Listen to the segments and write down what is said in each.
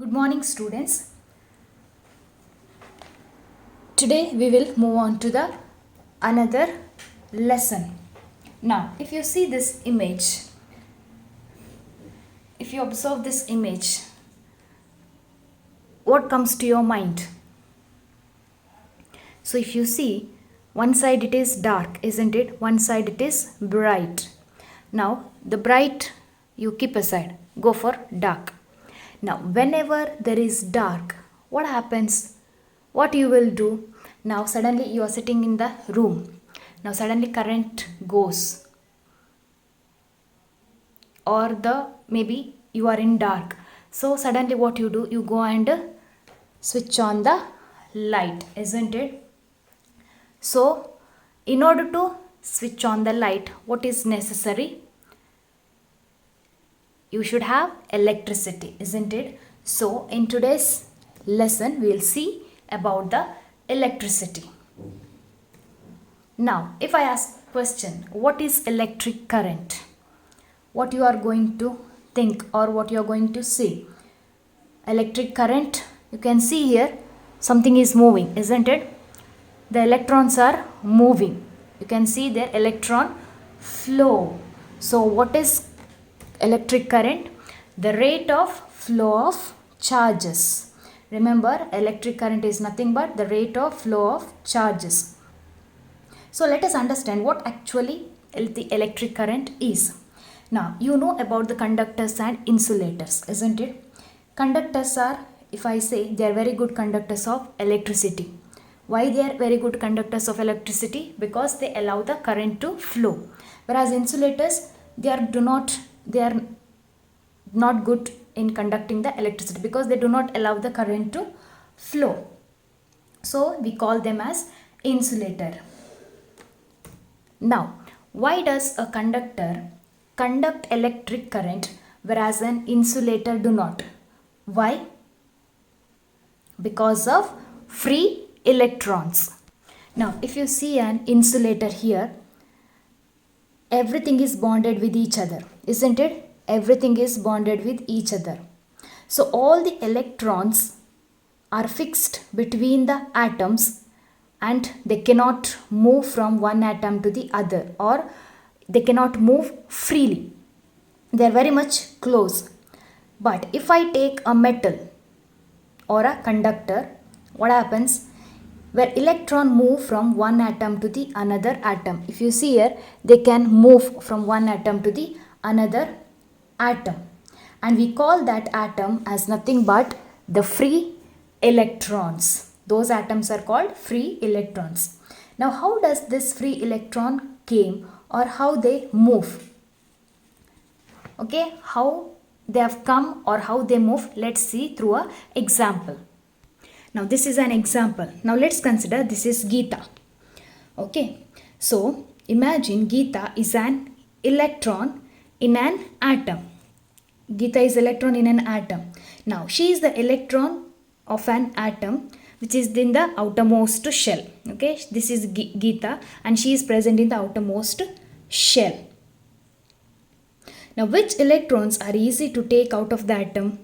Good morning, students. Today we will move on to the another lesson. Now, if you see this image, if you observe this image, what comes to your mind? So, if you see, one side it is dark, isn't it? One side it is bright. Now, the bright you keep aside, go for dark. Now, whenever there is dark, what happens? What you will do? Now, suddenly you are sitting in the room. Now, suddenly current goes, or maybe you are in dark. So, suddenly what you do? You go and switch on the light, isn't it? So, in order to switch on the light, what is necessary? You should have electricity, isn't it? So, in today's lesson, we will see about the electricity. Now, if I ask question, what is electric current? What you are going to think or what you are going to see? Electric current, you can see here, something is moving, isn't it? The electrons are moving. You can see their electron flow. So, what is electric current? The rate of flow of charges. Remember, electric current is nothing but the rate of flow of charges. So let us understand what actually the electric current is. Now, you know about the conductors and insulators, isn't it? Conductors are, if I say, they are very good conductors of electricity. Why they are very good conductors of electricity? Because they allow the current to flow. Whereas insulators, they are not good in conducting the electricity because they do not allow the current to flow. So we call them as insulator. Now, why does a conductor conduct electric current whereas an insulator do not? Why? Because of free electrons. Now, if you see an insulator here, everything is bonded with each other, isn't it? Everything is bonded with each other. So, all the electrons are fixed between the atoms and they cannot move from one atom to the other, or they cannot move freely. They are very much close. But if I take a metal or a conductor, what happens? Where electron move from one atom to the another atom. If you see here, they can move from one atom to the another atom. And we call that atom as nothing but the free electrons. Those atoms are called free electrons. Now, how does this free electron came or how they move? Okay, how they have come or how they move, let's see through an example. Now, this is an example. Now, let's consider this is Geeta. Okay, so imagine Geeta is an electron in an atom. Geeta is electron in an atom. Now, she is the electron of an atom which is in the outermost shell. Okay, this is Geeta and she is present in the outermost shell. Now, which electrons are easy to take out of the atom?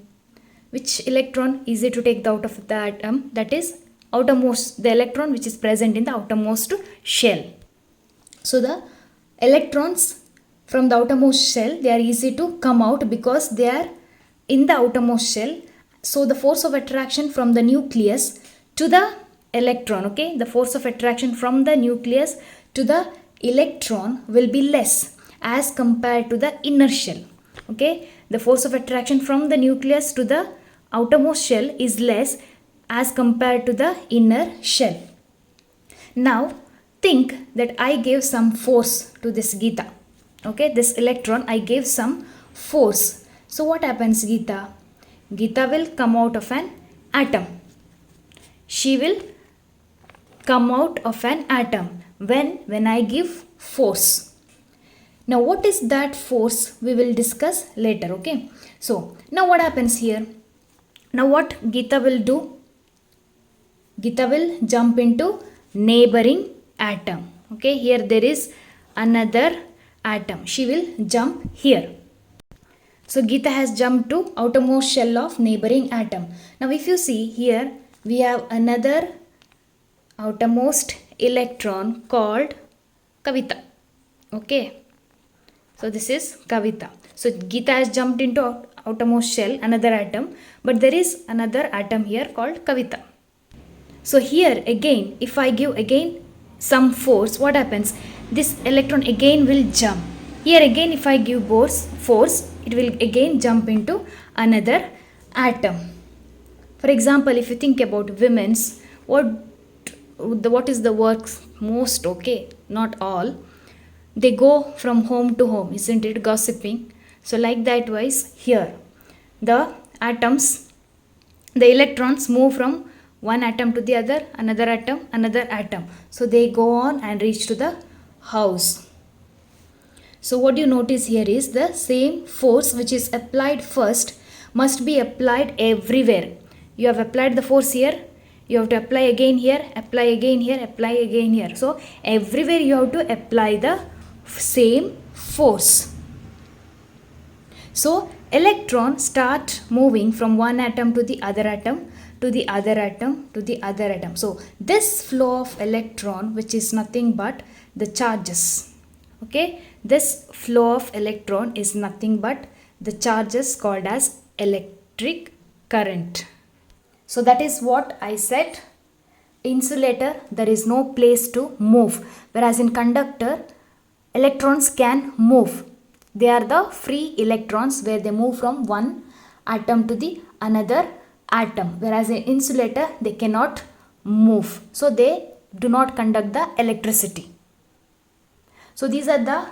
Which electron easy to take out of the atom? That is outermost, the electron which is present in the outermost shell. So, the electrons from the outermost shell, they are easy to come out because they are in the outermost shell. So, the force of attraction from the nucleus to the electron, okay, the force of attraction from the nucleus to the electron will be less as compared to the inner shell. Okay, the force of attraction from the nucleus to the outermost shell is less as compared to the inner shell. Now, think that I gave some force to this Geeta. Okay, this electron, I gave some force. So, what happens, Geeta? Geeta will come out of an atom. She will come out of an atom when I give force. Now, what is that force? We will discuss later, okay? So, now what happens here? Now, what Geeta will do? Geeta will jump into neighboring atom. Okay, here there is another atom. She will jump here. So Geeta has jumped to outermost shell of neighboring atom. Now if you see here, we have another outermost electron called Kavita. Okay. So this is Kavita. So Geeta has jumped into outermost shell, another atom, but there is another atom here called Kavita. So here again, if I give again some force, what happens? This electron again will jump. Here again, if I give force, it will again jump into another atom. For example, if you think about women's, what is the work most? Okay, not all. They go from home to home, isn't it? Gossiping. So like that wise here, the atoms, the electrons move from one atom to the other, another atom, another atom. So they go on and reach to the house. So what you notice here is the same force which is applied first must be applied everywhere. You have applied the force here, you have to apply again here, apply again here, apply again here. So everywhere you have to apply the same force. So electron start moving from one atom to the other atom, to the other atom, to the other atom. So this flow of electron, which is nothing but the charges. Okay, this flow of electron is nothing but the charges called as electric current. So that is what I said. Insulator, there is no place to move, whereas in conductor, electrons can move. They are the free electrons where they move from one atom to the another atom, whereas in insulator they cannot move, so they do not conduct the electricity. So these are the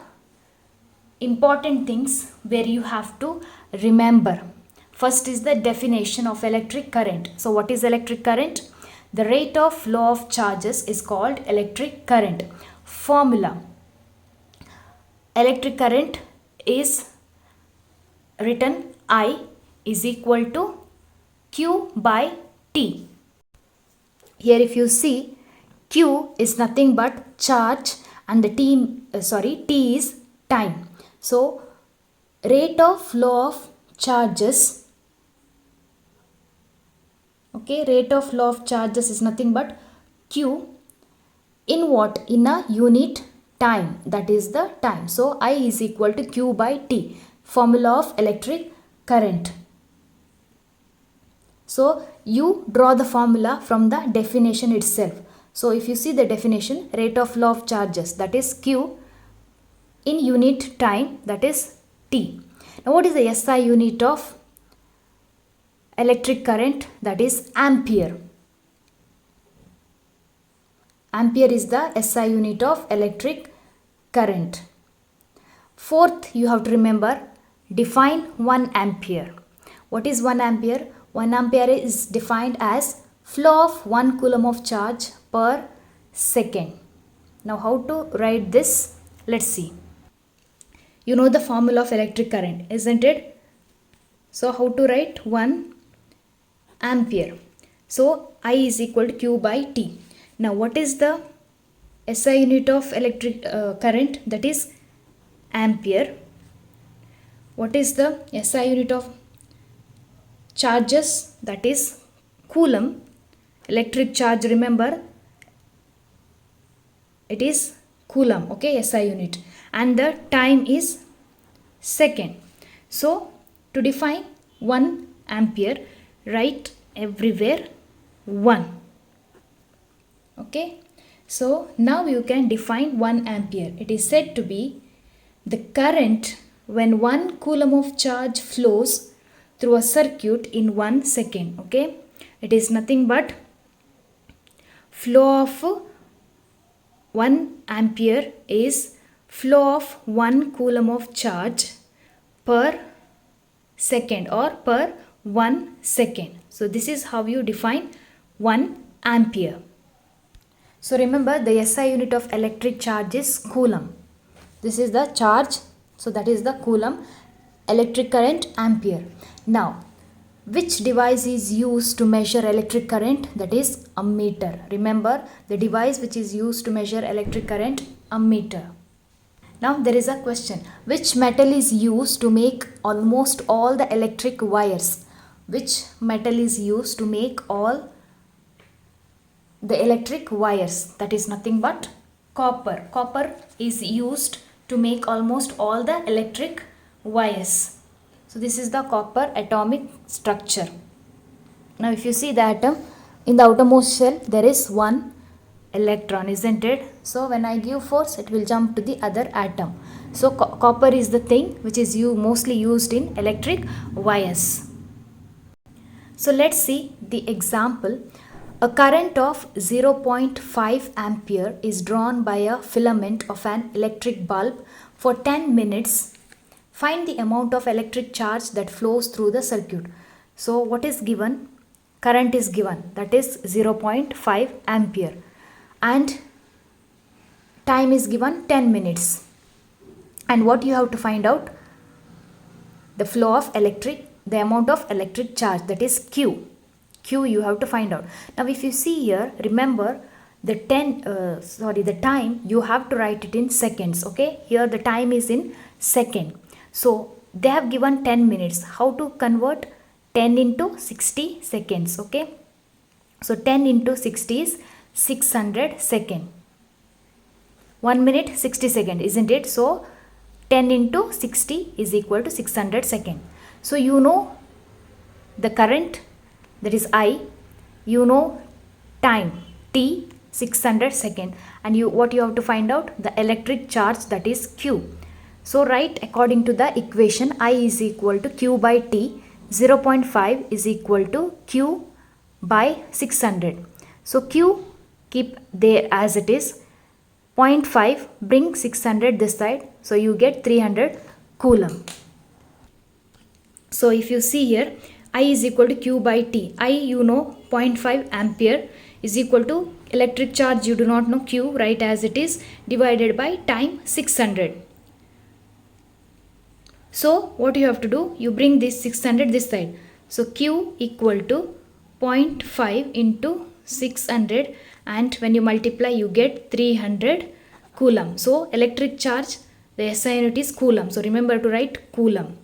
important things where you have to remember. First is the definition of electric current. So what is electric current? The rate of flow of charges is called electric current. Formula: electric current is written I is equal to Q by T. Here if you see, Q is nothing but charge and the T is time. So rate of flow of charges, okay, rate of flow of charges is nothing but Q in what? In a unit time, that is the time. So I is equal to Q by T, formula of electric current. So you draw the formula from the definition itself. So if you see the definition, rate of flow of charges, that is Q, in unit time, that is T. Now what is the SI unit of electric current? That is ampere. Ampere is the SI unit of electric current. Fourth, you have to remember, define 1 ampere. What is 1 ampere? 1 ampere is defined as flow of 1 coulomb of charge per second. Now how to write this? Let's see. You know the formula of electric current, isn't it? So how to write 1 ampere? So I is equal to Q by T. Now what is the SI unit of electric current? That is ampere. What is the SI unit of charges? That is coulomb. Electric charge, remember, it is coulomb, okay, SI unit, and the time is second. So to define 1 ampere, write everywhere 1. Okay, so now you can define 1 ampere. It is said to be the current when 1 coulomb of charge flows through a circuit in 1 second. Okay, it is nothing but flow of 1 ampere is flow of 1 coulomb of charge per second or per 1 second. So this is how you define 1 ampere. So remember, the SI unit of electric charge is coulomb. This is the charge, so that is the coulomb. Electric current, ampere. Now which device is used to measure electric current? That is ammeter. Remember the device which is used to measure electric current, ammeter. Now there is a question, which metal is used to make almost all the electric wires? Which metal is used to make all the electric wires? That is nothing but copper. Copper is used to make almost all the electric wires. So this is the copper atomic structure. Now if you see the atom, in the outermost shell there is one electron, isn't it? So when I give force, it will jump to the other atom. So copper is the thing which is mostly used in electric wires. So let's see the example. A current of 0.5 ampere is drawn by a filament of an electric bulb for 10 minutes. Find the amount of electric charge that flows through the circuit. So what is given? Current is given, that is 0.5 ampere, and time is given 10 minutes. And what you have to find out? The flow of the amount of electric charge, that is Q. Q you have to find out. Now if you see here, remember the time you have to write it in seconds. Okay, here the time is in second. So they have given 10 minutes. How to convert 10 into 60 seconds? Okay, so 10 into 60 is 600 seconds. 1 minute 60 seconds, isn't it? So 10 into 60 is equal to 600 seconds. So you know the current, that is I, you know time T, 600 seconds, and what you have to find out? The electric charge, that is Q. So write according to the equation, I is equal to Q by T. 0.5 is equal to Q by 600. So Q keep there as it is. 0.5 bring 600 this side, so you get 300 coulomb. So if you see here, I is equal to Q by T. I you know 0.5 ampere is equal to electric charge, you do not know, Q, write as it is, divided by time 600. So what you have to do? You bring this 600 this side. So Q equal to 0.5 into 600, and when you multiply you get 300 coulomb. So electric charge, the SI unit is coulomb. So remember to write coulomb.